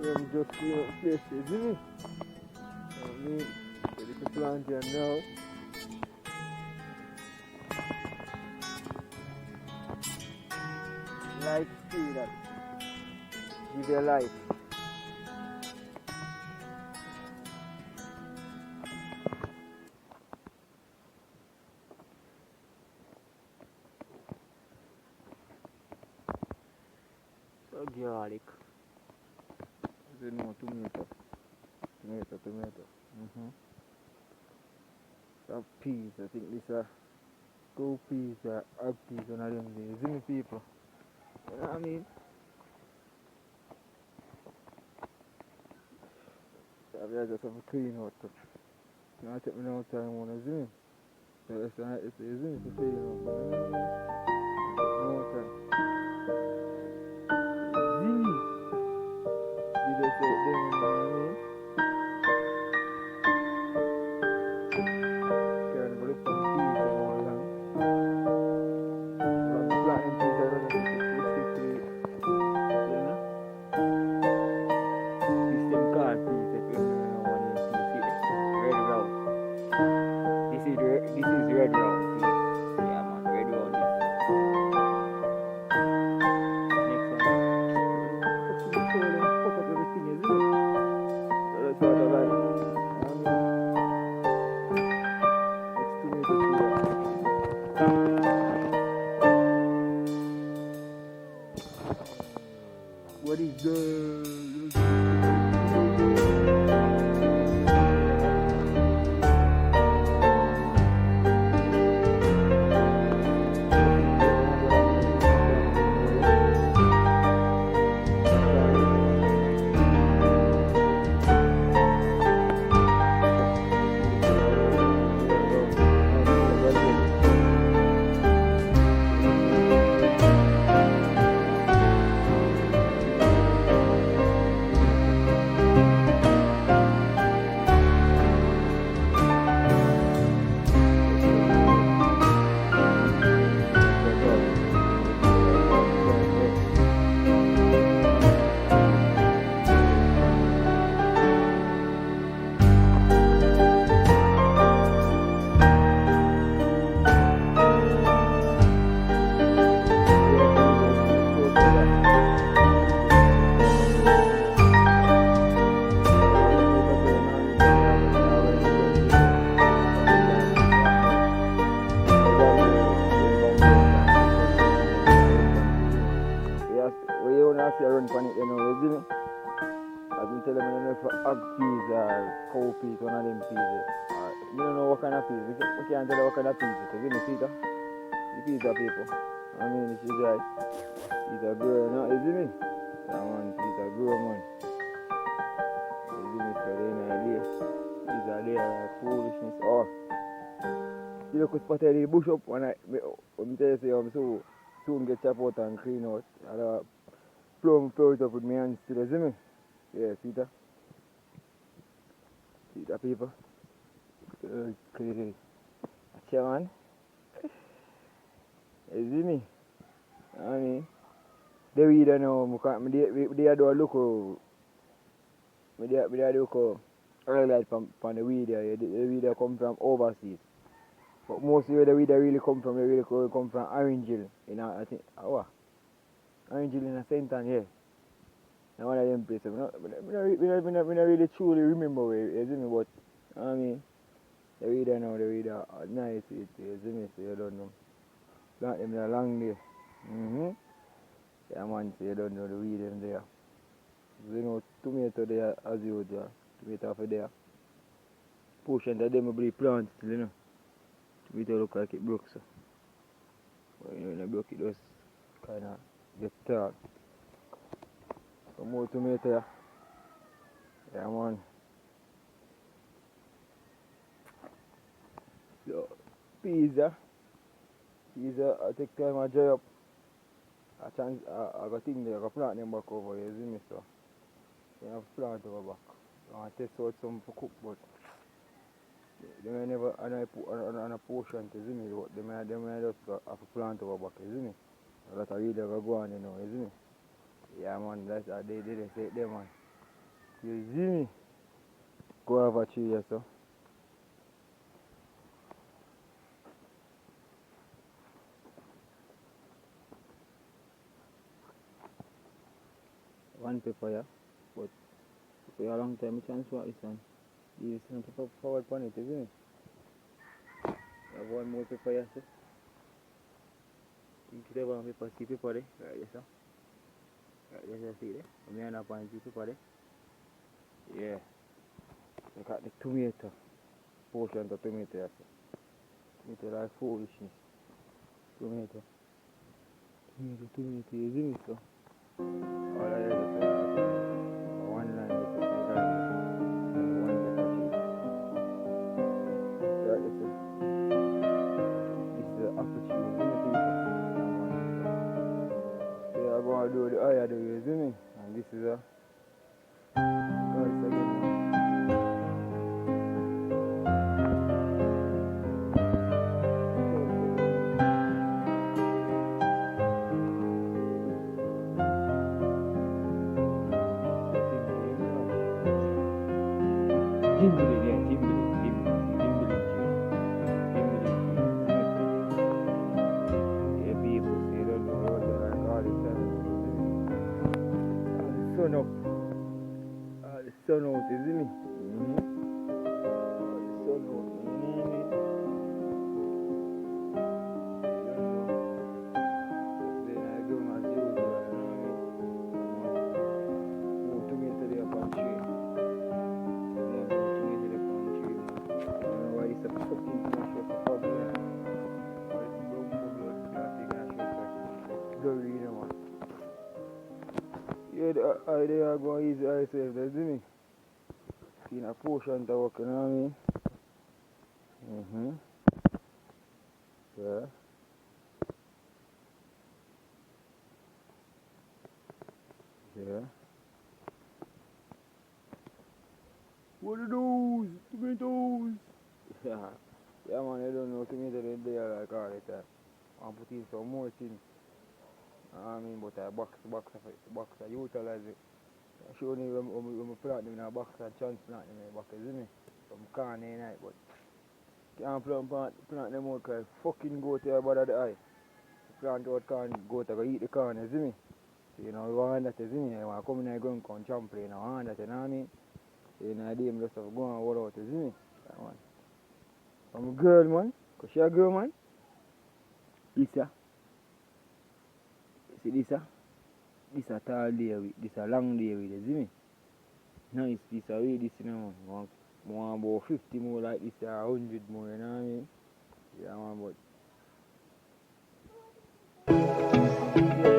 them just clean up places, isn't it? I mean, ready to plant here now. Life see that. Give your life. So garlic. Is it no tomato? Tomato. Some peas, I think these are two peas, egg peas, one of them. Isn't it, people? You know what I mean? I just have to clean out. Now take me no time on the zoom. So it's easy to clean out. No time. Zini. Did I say them, you know what I mean? Can't go look for the peas and all that. But the planting peas are going to be you know? This them called peas if you don't know what it is. See this? Red round. This is red round pea. Yeah man, red round this. Next one. Fucking cold and fuck up everything, isn't it? So that's what I like. I mean, next tomato tree. What is the I run pan it, you know, you see me? I've been telling me, you know, for egg peas or cow peas, one of them peas. You don't know what kind of peas. We can't tell you what kind of peas it is, you know, Peter? The peas are people. I mean, this is right. These are grown, no, you see me? Yeah, man, these are grown, man. You see me? So they're not there. These are there, like foolishness. Oh. You look spotted the bush up when I tell you, say, I'm so soon get chopped out and clean out. I'll blow it up with my hands still, you see me? Yeah, see that? See that, people? Clearly. Watch out, man. You see me? I mean, the weed I know, they do a look earlier from the weed there. The weed come from overseas. But mostly where the weed really come from, they really come from Orange Hill. You know, I think, Orange Hill in the center, yeah. Now one of them places. I don't really truly remember where it is, you see me, but I mean, the weed I know, the weed are nice, you see me, so you don't know. Plant them there long day. Yeah man, so you don't know the weed them there. You know, tomato there as usual. Tomato for there. Portion of them will be planted still, you know. Tomato look like it broke, so. But you know, when it broke, it just kind of get tall. Some more tomato here. Yeah man. So, pizza. I take time I dry up. I got things there, I got plant them back over here, you see me, so. You have plant over back. I want to test out some for cook, but they may never put on a portion to see me, but they may just have a plant over back, you see me. That's how you go on, you know, you see me. Yeah man, that's how they say it there, man. You see me? Go over tree here, so. One paper here, but for a long time, I chance what this one. This is paper forward on it, isn't it? I have one more paper here, so. You could have one paper, see paper there, right there, so. Right there, see there. I'm here up on the paper there. Yeah. Look at the tomato. Portion of tomato here, so. Tomato like foolishness. Tomato. Tomato, you see me, so. All I hear is one line with the tree and one paper tree. Right there, so. This is the apple tree, you see me, so. So I'm going to do the eye of the way, you see me? And this is a rice again, man. Jimbly, yeah, Jimbly tree. Yeah, people say they don't know what they like all the time. All the sun up. All the sun out, you see me? All the sun out, you know what I mean? Then I go my juice, you know what I mean? More tomato there upon tree. More tomato there upon tree, man. I don't know why it's a fucking flash of a pub here. Why it's brown blood, plastic and shit like dirty, you know, man. Yeah, the idea I go easy myself, there, see me? In a portion to work, you know what I mean? Yeah. Yeah. What are those? Tomatoes! Yeah. Yeah, man, I don't know tomato they there like all the time. I put in some more things. I mean, but I box I utilize it. I show you when I plant them in a box and transplant them in a box, you see me? Some corn in it, but can't plant them out because fucking goat here bother the eye. Plant out corn, goat go eat the corn, you see me? So, you know, you want that, you see me? You want to come in and go and come trample, you want that, you know what I mean? So, you know, I them just have to go and hold out, you see me? That one. I'm a girl, man. Because she a girl, man. This, yeah. See this, yeah? This a tall day with, this a long day with, you see me? Nice piece of weed, this, you know, man. Want about 50 more like this, 100 more, you know what I mean? Yeah, man, but...